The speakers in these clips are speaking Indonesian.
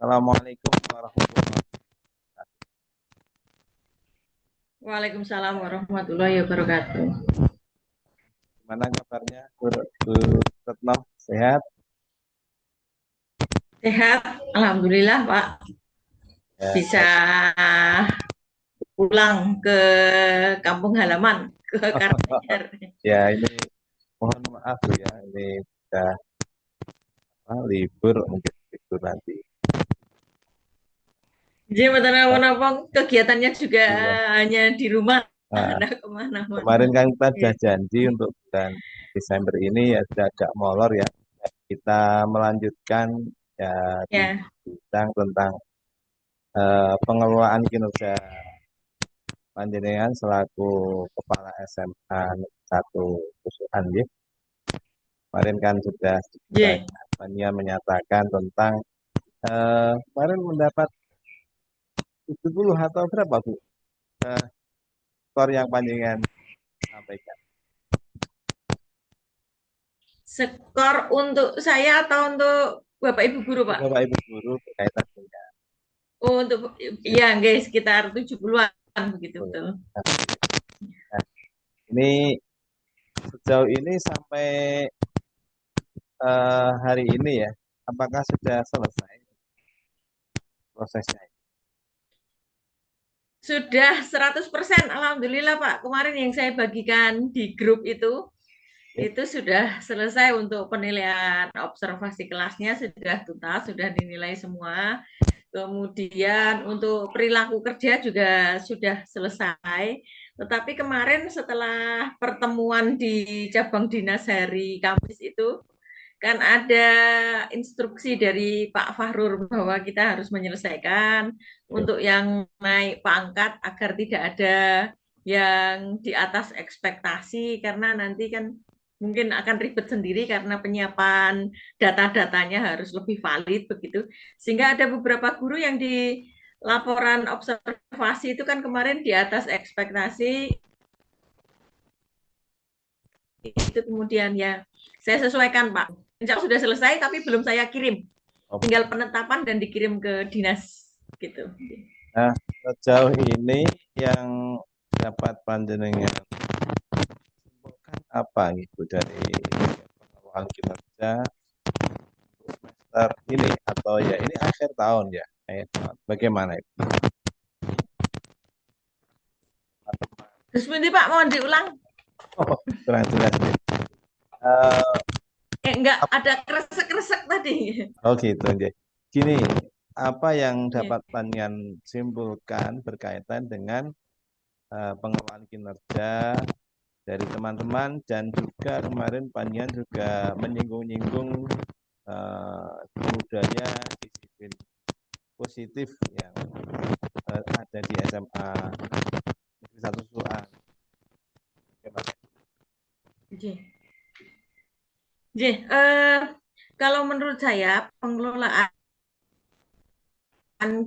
Assalamualaikum warahmatullahi wabarakatuh. Waalaikumsalam warahmatullahi wabarakatuh. Gimana kabarnya, Bu Retno? Sehat? Sehat, alhamdulillah Pak. Ya, Bisa pulang ke kampung halaman, ke Karanganyar. ya ini mohon maaf Bu ya, ini sudah libur mungkin libur nanti. Jadi menapa kegiatannya juga Iya. hanya di rumah, Nah, ada kemana-mana. kemarin kan kita sudah Gitu. janji untuk bulan Desember ini ya sudah agak molor ya. Kita melanjutkan ya di Ya, bidang tentang pengelolaan kinerja panjenengan selaku kepala SMA satu Kusuhan ya. Kemarin kan sudah je. banyak menyatakan tentang kemarin mendapat 70 atau berapa Bu eh, skor yang panjenengan sampaikan. Skor untuk saya atau untuk Bapak Ibu guru, Untuk Pak? Bapak Ibu guru berkaitan dengan Oh, untuk ya, guys, sekitar 70-an begitu betul. nah, ini sejauh ini sampai hari ini ya, apakah sudah selesai prosesnya? Sudah 100%, alhamdulillah Pak. Kemarin yang saya bagikan di grup itu sudah selesai untuk penilaian observasi kelasnya sudah tuntas, sudah dinilai semua. Kemudian untuk perilaku kerja juga sudah selesai. Tetapi kemarin setelah pertemuan di cabang dinas hari Kamis itu kan ada instruksi dari Pak Fahrur bahwa kita harus menyelesaikan untuk yang naik pangkat agar tidak ada yang di atas ekspektasi karena nanti kan mungkin akan ribet sendiri karena penyiapan data-datanya harus lebih valid begitu. Sehingga ada beberapa guru yang di laporan observasi itu kan kemarin di atas ekspektasi itu kemudian ya saya sesuaikan Pak. Insya Allah sudah selesai tapi belum saya kirim. Oh, Tinggal penetapan dan dikirim ke dinas gitu. nah, sejauh ini yang dapat panjenengan simpulkan apa gitu dari pengelolaan kinerja semester ini atau ya ini akhir tahun ya? Bagaimana itu? Terus nanti Pak mohon diulang. Oh, kurang jelas nih. Eh, Enggak ada kresek-kresek tadi. oh gitu, Nggih. Gini, apa yang Ya. dapat panjenengan simpulkan berkaitan dengan pengelolaan kinerja dari teman-teman dan juga kemarin panjenengan juga menyinggung-nyinggung budaya disiplin positif yang ada di SMA Negeri 1 Suan. Bagaimana? Kalau menurut saya pengelolaan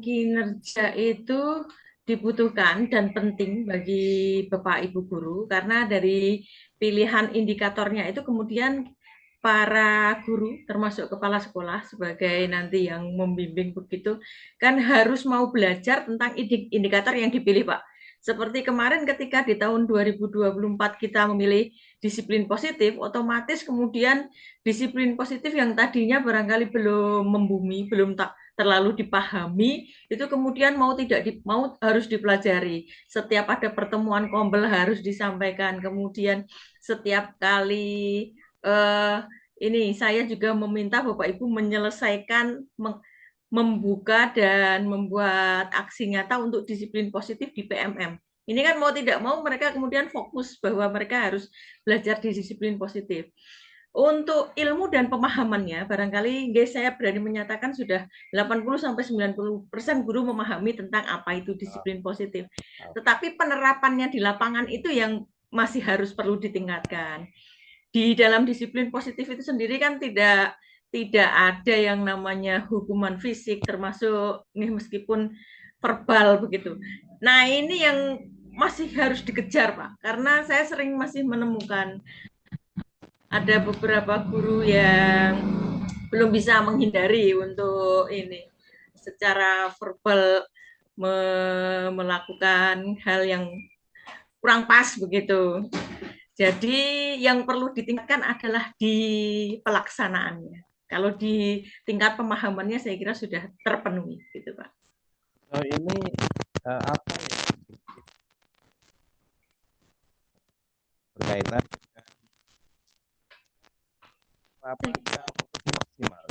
kinerja itu dibutuhkan dan penting bagi Bapak Ibu guru karena dari pilihan indikatornya itu kemudian para guru termasuk kepala sekolah sebagai nanti yang membimbing begitu kan harus mau belajar tentang indikator yang dipilih Pak. Seperti kemarin ketika di tahun 2024 kita memilih disiplin positif, otomatis kemudian disiplin positif yang tadinya barangkali belum membumi, belum tak terlalu dipahami, itu kemudian mau tidak mau harus dipelajari. Setiap ada pertemuan kombel harus disampaikan. Kemudian setiap kali eh, ini saya juga meminta Bapak Ibu menyelesaikan membuka dan membuat aksi nyata untuk disiplin positif di PMM. Ini kan mau tidak mau mereka kemudian fokus bahwa mereka harus belajar di disiplin positif. Untuk ilmu dan pemahamannya, barangkali guys saya berani menyatakan sudah 80-90% guru memahami tentang apa itu disiplin positif. Tetapi penerapannya di lapangan itu yang masih harus perlu ditingkatkan. Di dalam disiplin positif itu sendiri kan tidak ada yang namanya hukuman fisik termasuk nih meskipun verbal begitu. Nah, ini yang masih harus dikejar, Pak. Karena saya sering masih menemukan ada beberapa guru yang belum bisa menghindari untuk ini secara verbal melakukan hal yang kurang pas begitu. Jadi yang perlu ditingkatkan adalah di pelaksanaannya. Kalau di tingkat pemahamannya saya kira sudah terpenuhi gitu Pak. Ini apa ya berkaitan apa yang maksimal?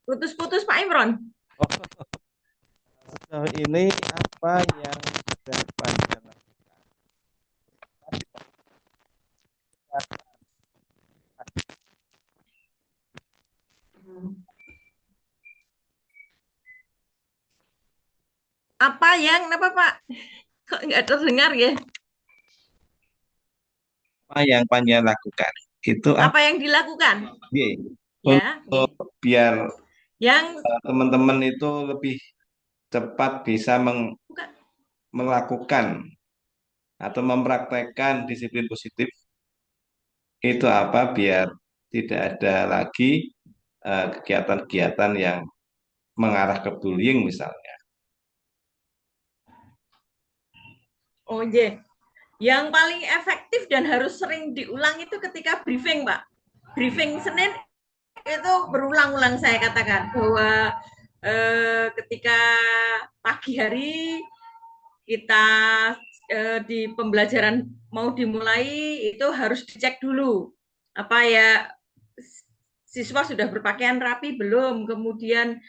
Putus-putus Pak Imron. Oh, sejauh ini apa yang sudah Panjen lakukan? Apa yang apa Pak? Kok nggak terdengar ya? Apa yang Panjen lakukan? Itu apa? Apa yang dilakukan? Ya, Untuk biar yang teman-teman itu lebih cepat bisa bukan. melakukan atau mempraktekkan disiplin positif itu apa biar tidak ada lagi kegiatan-kegiatan yang mengarah ke bullying misalnya. Oh iya. Yang paling efektif dan harus sering diulang itu ketika briefing, Pak. Briefing Senin itu berulang-ulang saya katakan bahwa ketika pagi hari kita di pembelajaran mau dimulai itu harus dicek dulu apa ya siswa sudah berpakaian rapi belum, kemudian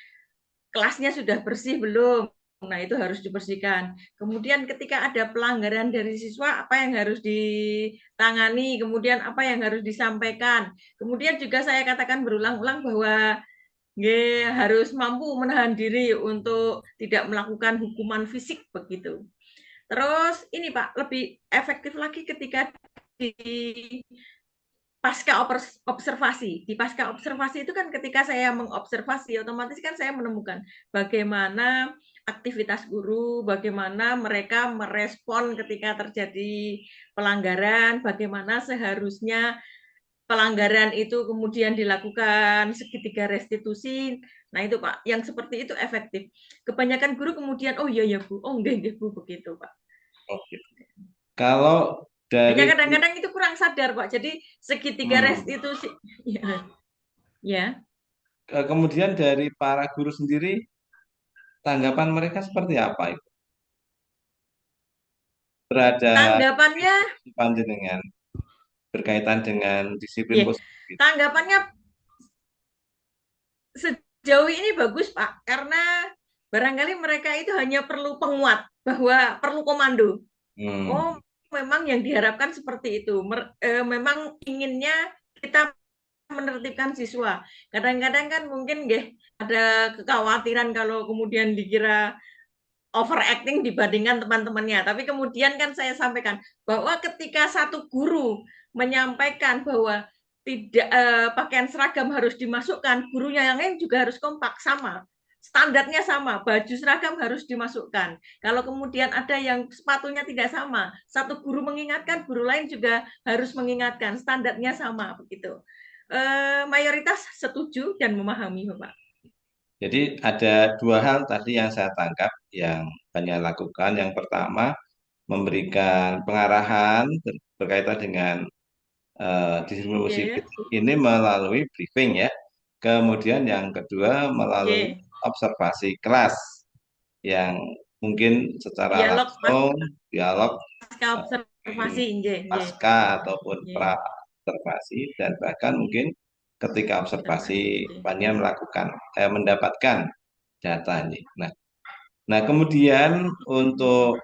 kelasnya sudah bersih belum. Nah, itu harus dibersihkan. Kemudian ketika ada pelanggaran dari siswa, apa yang harus ditangani, kemudian apa yang harus disampaikan. Kemudian juga saya katakan berulang-ulang bahwa harus mampu menahan diri untuk tidak melakukan hukuman fisik begitu. Terus ini Pak, lebih efektif lagi ketika di pasca observasi. Di pasca observasi itu kan ketika saya mengobservasi, otomatis kan saya menemukan bagaimana aktivitas guru, bagaimana mereka merespon ketika terjadi pelanggaran, bagaimana seharusnya pelanggaran itu kemudian dilakukan segitiga restitusi. Nah itu Pak, yang seperti itu efektif. Kebanyakan guru kemudian, oh iya ya Bu, oh enggak Bu, begitu Pak. Oke. Kalau Hanya dari kadang-kadang itu kurang sadar Pak, jadi segitiga restitusi. Ya, ya. kemudian dari para guru sendiri tanggapan mereka seperti apa itu? Berada Tanggapannya, panjenengan berkaitan dengan disiplin ya, positif. tanggapannya sejauh ini bagus Pak, karena barangkali mereka itu hanya perlu penguat bahwa perlu komando. Hmm. Oh, memang yang diharapkan seperti itu. Memang inginnya kita menertibkan siswa. Kadang-kadang kan mungkin ada kekhawatiran kalau kemudian dikira overacting dibandingkan teman-temannya. Tapi kemudian kan saya sampaikan bahwa ketika satu guru menyampaikan bahwa tidak pakaian seragam harus dimasukkan, gurunya yang lain juga harus kompak sama. Standarnya sama, baju seragam harus dimasukkan. Kalau kemudian ada yang sepatunya tidak sama, satu guru mengingatkan, guru lain juga harus mengingatkan, standarnya sama begitu. Mayoritas setuju dan memahami, Bapak. Jadi ada dua hal tadi yang saya tangkap yang banyak lakukan. Yang pertama memberikan pengarahan berkaitan dengan disiplin Yeah. positif ini melalui briefing ya. Kemudian yang kedua melalui Yeah. observasi kelas yang mungkin secara Dialog langsung dialog pasca observasi, pasca ataupun yeah. pra observasi dan bahkan mungkin ketika observasi banyak melakukan mendapatkan data ini. Nah kemudian untuk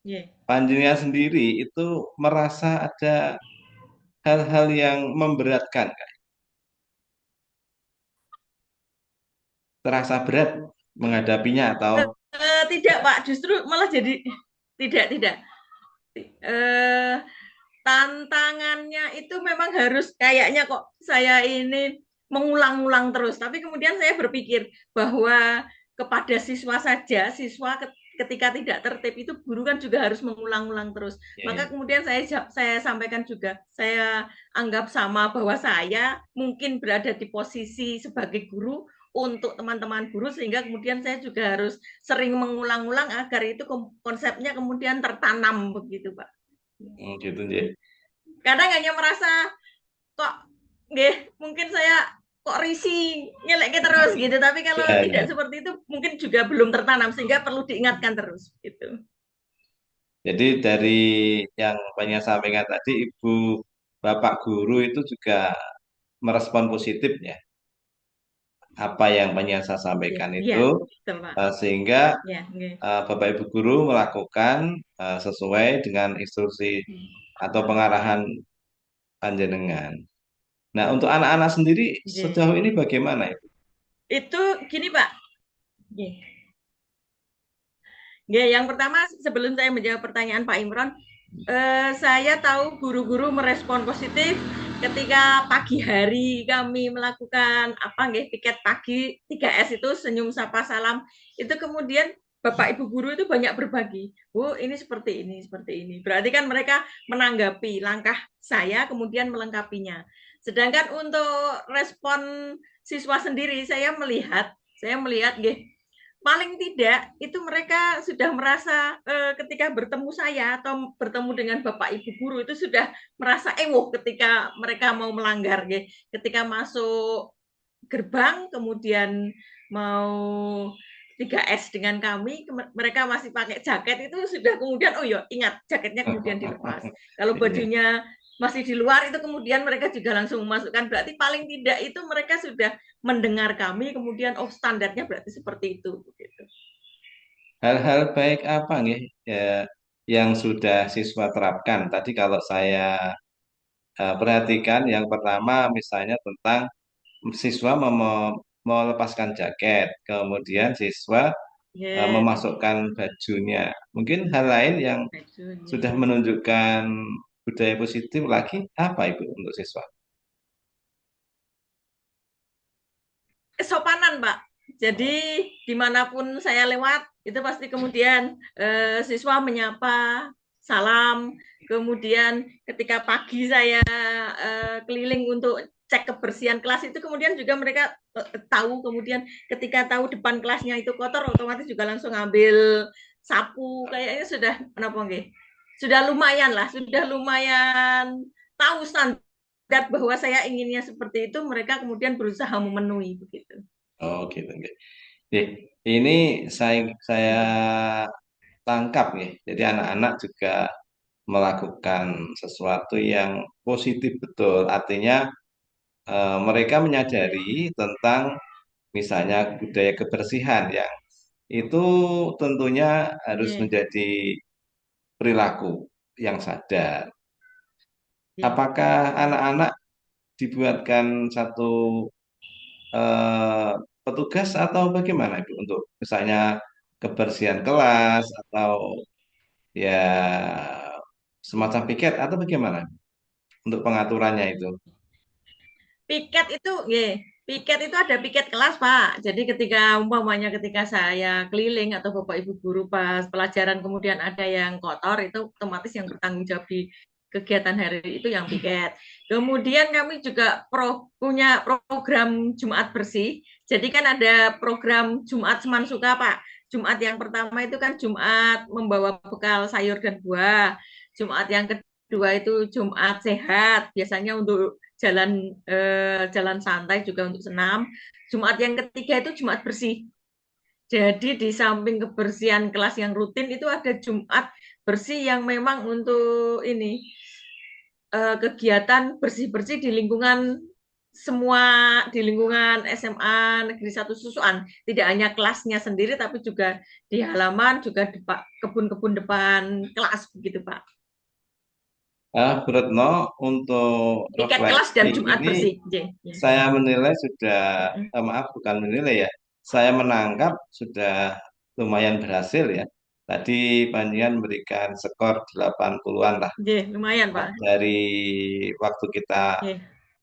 Yeah. Panjenengan sendiri itu merasa ada hal-hal yang memberatkan, terasa berat menghadapinya atau Tidak Pak, justru malah jadi tidak. Eh, Tantangannya itu memang harus kayaknya kok saya ini mengulang-ulang terus. Tapi kemudian saya berpikir bahwa kepada siswa saja, siswa ketika tidak tertib itu guru kan juga harus mengulang-ulang terus. Ya. Maka kemudian saya sampaikan juga, saya anggap sama bahwa saya mungkin berada di posisi sebagai guru untuk teman-teman guru, sehingga kemudian saya juga harus sering mengulang-ulang agar itu konsepnya kemudian tertanam begitu, Pak. Gitu ya. Kadang hanya merasa kok nggih, mungkin saya kok risih nyeleknya terus gitu, tapi kalau Ya, tidak ya. seperti itu mungkin juga belum tertanam, sehingga perlu diingatkan terus gitu. Jadi dari yang banyak sampaikan tadi, Ibu Bapak guru itu juga merespon positif ya apa yang banyak saya Iya, sampaikan iya, itu, betul Pak. sehingga Ya, nggih. Bapak Ibu guru melakukan sesuai dengan instruksi atau pengarahan panjenengan. Nah, untuk anak-anak sendiri Nggih. sejauh ini bagaimana Ibu? Itu gini Pak. Nggih. Ya, yang pertama sebelum saya menjawab pertanyaan Pak Imron, saya tahu guru-guru merespon positif ketika pagi hari kami melakukan apa nggih, piket pagi 3S itu senyum sapa salam, itu kemudian Bapak Ibu guru itu banyak berbagi. Bu, ini seperti ini, seperti ini. Berarti kan mereka menanggapi langkah saya kemudian melengkapinya. Sedangkan untuk respon siswa sendiri saya melihat nggih, paling tidak itu mereka sudah merasa ketika bertemu saya atau bertemu dengan Bapak Ibu guru itu sudah merasa ewoh ketika mereka mau melanggar, ya. Ketika masuk gerbang kemudian mau 3S dengan kami, mereka masih pakai jaket, itu sudah kemudian oh ya ingat jaketnya kemudian dilepas. Kalau Iya. bajunya masih di luar itu kemudian mereka juga langsung memasukkan, berarti paling tidak itu mereka sudah mendengar kami kemudian oh standarnya berarti seperti itu gitu. Hal-hal baik apa nih ya, yang sudah siswa terapkan? Tadi kalau saya perhatikan, yang pertama misalnya tentang siswa melepaskan jaket, kemudian siswa Ya, memasukkan bajunya. Mungkin hal lain yang sudah bajunya. menunjukkan budaya positif lagi apa Ibu untuk siswa? Kesopanan, Pak. Jadi dimanapun saya lewat, itu pasti kemudian siswa menyapa, salam. Kemudian ketika pagi saya keliling untuk cek kebersihan kelas itu, kemudian juga mereka tahu, kemudian ketika tahu depan kelasnya itu kotor, otomatis juga langsung ambil sapu. Kayaknya sudah kenapa nggih? Sudah lumayan lah, sudah lumayan tahu standar bahwa saya inginnya seperti itu, mereka kemudian berusaha memenuhi begitu. Oh gitu. Oke. Oke. Ini saya tangkap ya. Jadi anak-anak juga melakukan sesuatu yang positif betul. Artinya mereka menyadari tentang misalnya budaya kebersihan yang itu tentunya harus Yeah, menjadi perilaku yang sadar. yeah, Apakah yeah. anak-anak dibuatkan satu eh, petugas atau bagaimana Ibu untuk misalnya kebersihan kelas atau ya semacam piket atau bagaimana untuk pengaturannya itu? Piket itu, yeah. Piket itu ada piket kelas, Pak. Jadi ketika umpamanya ketika saya keliling atau Bapak Ibu guru pas pelajaran kemudian ada yang kotor, itu otomatis yang bertanggung jawab di kegiatan hari itu yang piket. Kemudian kami juga punya program Jumat bersih. Jadi kan ada program Jumat Seman Suka, Pak. Jumat yang pertama itu kan Jumat membawa bekal sayur dan buah. Jumat yang kedua itu Jumat sehat, biasanya untuk jalan santai juga untuk senam. Jumat yang ketiga itu Jumat bersih. Jadi di samping kebersihan kelas yang rutin itu ada Jumat bersih yang memang untuk ini kegiatan bersih-bersih di lingkungan semua, di lingkungan SMA Negeri 1 Susuan. Tidak hanya kelasnya sendiri tapi juga di halaman, juga di kebun-kebun depan kelas begitu, Pak. Bu Retno, untuk Piket kelas refleksi dan Jumat ini bersih. Ya. saya menilai sudah, maaf bukan menilai ya, saya menangkap sudah lumayan berhasil ya. Tadi Panjian memberikan skor 80-an lah. Ya, lumayan, Pak. Dari waktu kita Ya.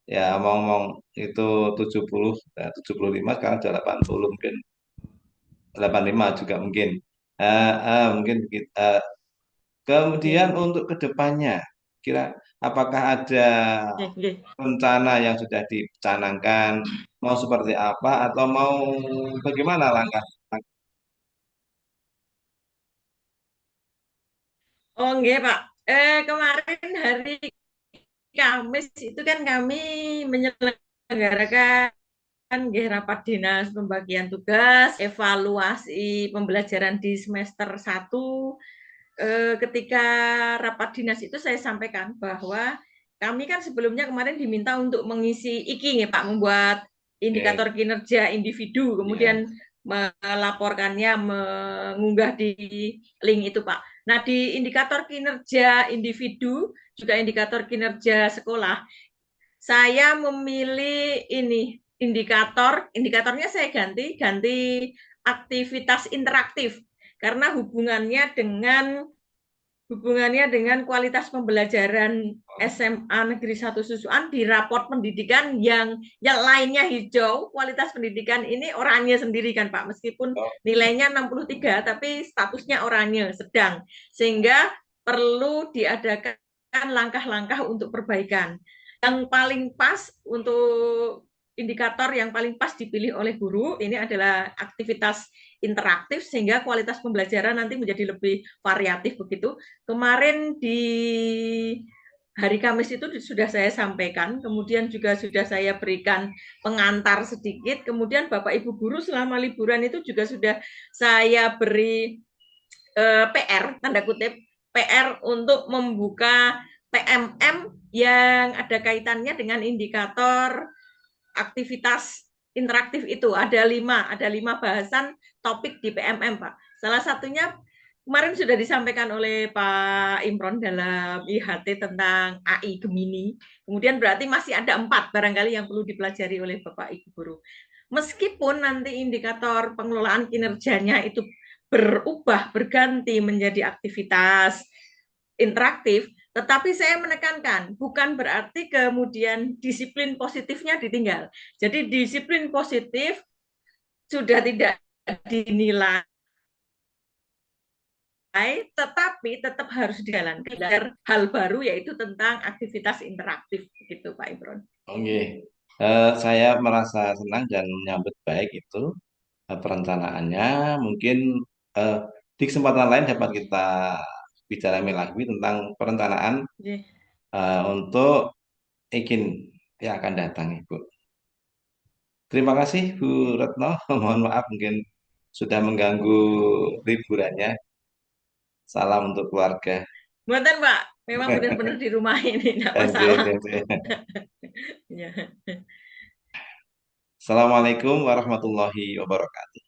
ya ngomong itu 70, 75, sekarang sudah 80 mungkin 85 juga mungkin. Mungkin begitu. Kemudian Oke, untuk kedepannya, kira apakah ada oke, oke. rencana yang sudah dicanangkan, mau seperti apa atau mau bagaimana langkah? Oh, enggak, Pak. Kemarin hari Kamis itu kan kami menyelenggarakan rapat dinas pembagian tugas, evaluasi pembelajaran di semester 1. Ketika rapat dinas itu saya sampaikan bahwa kami kan sebelumnya kemarin diminta untuk mengisi IKI ya Pak, membuat Oke, indikator kinerja individu, ya, kemudian melaporkannya, mengunggah di link itu Pak. Nah, di indikator kinerja individu, juga indikator kinerja sekolah, saya memilih ini indikatornya saya ganti aktivitas interaktif karena hubungannya dengan kualitas pembelajaran SMA Negeri 1 Susuan di raport pendidikan yang lainnya hijau, kualitas pendidikan ini oranye sendiri kan Pak, meskipun oh, nilainya 63 tapi statusnya oranye sedang, sehingga perlu diadakan langkah-langkah untuk perbaikan. Yang paling pas untuk indikator yang paling pas dipilih oleh guru ini adalah aktivitas interaktif sehingga kualitas pembelajaran nanti menjadi lebih variatif begitu. Kemarin di hari Kamis itu sudah saya sampaikan, kemudian juga sudah saya berikan pengantar sedikit, kemudian Bapak Ibu guru selama liburan itu juga sudah saya beri PR, tanda kutip, PR untuk membuka PMM yang ada kaitannya dengan indikator aktivitas interaktif itu. Ada lima bahasan topik di PMM, Pak. Salah satunya kemarin sudah disampaikan oleh Pak Imron dalam IHT tentang AI Gemini. Kemudian berarti masih ada 4 barangkali yang perlu dipelajari oleh Bapak Ibu guru. Meskipun nanti indikator pengelolaan kinerjanya itu berubah, berganti menjadi aktivitas interaktif, tetapi saya menekankan bukan berarti kemudian disiplin positifnya ditinggal. Jadi disiplin positif sudah tidak dinilai, tetapi tetap harus dijalankan hal baru yaitu tentang aktivitas interaktif gitu Pak Imron. oke. Saya merasa senang dan menyambut baik itu perencanaannya. Mungkin eh, di kesempatan lain dapat kita bicara lagi tentang perencanaan untuk Ikin yang akan datang, Ibu. Terima kasih, Bu Retno. Mohon maaf mungkin sudah mengganggu liburannya. Salam untuk keluarga. Buatan Pak, memang benar-benar di rumah ini tidak Oke, masalah. oke. Ya. Assalamualaikum warahmatullahi wabarakatuh.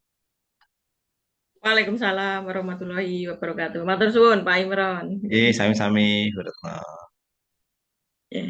Waalaikumsalam warahmatullahi wabarakatuh. Matur suwun Pak Imron. Sami-sami, Bu Retno. Ya.